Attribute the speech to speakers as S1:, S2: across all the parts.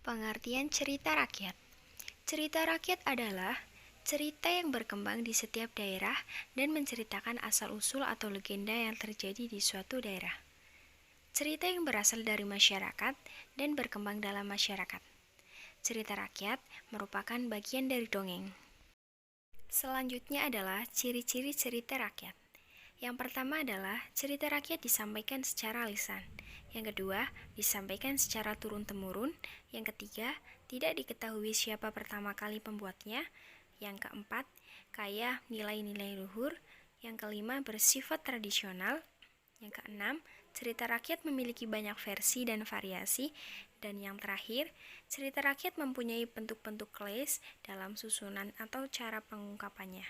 S1: Pengertian cerita rakyat. Cerita rakyat adalah cerita yang berkembang di setiap daerah dan menceritakan asal-usul atau legenda yang terjadi di suatu daerah. Cerita yang berasal dari masyarakat dan berkembang dalam masyarakat. Cerita rakyat merupakan bagian dari dongeng. Selanjutnya adalah ciri-ciri cerita rakyat. Yang pertama adalah cerita rakyat disampaikan secara lisan. Yang kedua, disampaikan secara turun-temurun. Yang ketiga, tidak diketahui siapa pertama kali pembuatnya. Yang keempat, kaya nilai-nilai luhur. Yang kelima, bersifat tradisional. Yang keenam, cerita rakyat memiliki banyak versi dan variasi. Dan yang terakhir, cerita rakyat mempunyai bentuk-bentuk kelis dalam susunan atau cara pengungkapannya.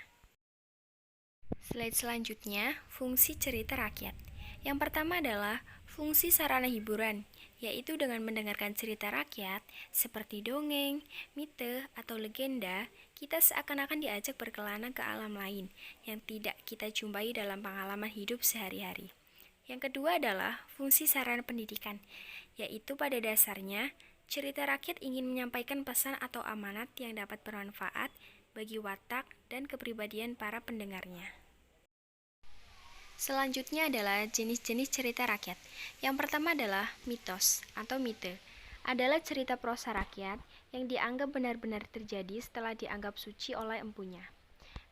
S1: Slide selanjutnya, fungsi cerita rakyat. Yang pertama adalah fungsi sarana hiburan, yaitu dengan mendengarkan cerita rakyat seperti dongeng, mite, atau legenda, kita seakan-akan diajak berkelana ke alam lain yang tidak kita jumpai dalam pengalaman hidup sehari-hari. Yang kedua adalah fungsi sarana pendidikan, yaitu pada dasarnya cerita rakyat ingin menyampaikan pesan atau amanat yang dapat bermanfaat bagi watak dan kepribadian para pendengarnya. Selanjutnya adalah jenis-jenis cerita rakyat. Yang pertama adalah mitos atau mite. Adalah cerita prosa rakyat yang dianggap benar-benar terjadi setelah dianggap suci oleh empunya.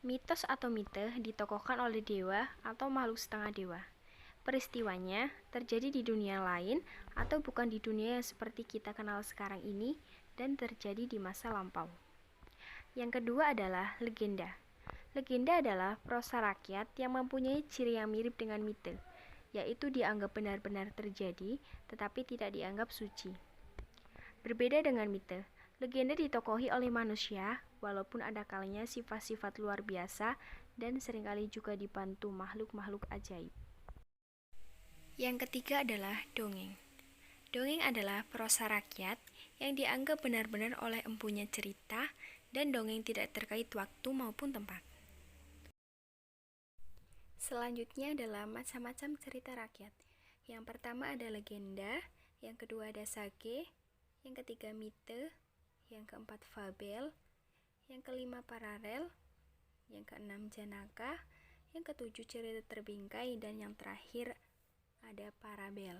S1: Mitos atau mite ditokohkan oleh dewa atau makhluk setengah dewa. Peristiwanya terjadi di dunia lain atau bukan di dunia yang seperti kita kenal sekarang ini dan terjadi di masa lampau. Yang kedua adalah legenda. Legenda adalah prosa rakyat yang mempunyai ciri yang mirip dengan mite, yaitu dianggap benar-benar terjadi tetapi tidak dianggap suci. Berbeda dengan mite, legenda ditokohi oleh manusia walaupun ada kalanya sifat-sifat luar biasa dan seringkali juga dibantu makhluk-makhluk ajaib. Yang ketiga adalah dongeng. Dongeng adalah prosa rakyat yang dianggap benar-benar oleh empunya cerita dan dongeng tidak terkait waktu maupun tempat. Selanjutnya adalah macam-macam cerita rakyat. Yang pertama ada legenda, yang kedua ada sage, yang ketiga mite, yang keempat fabel, yang kelima paralel, yang keenam janaka, yang ketujuh cerita terbingkai, dan yang terakhir ada parabel.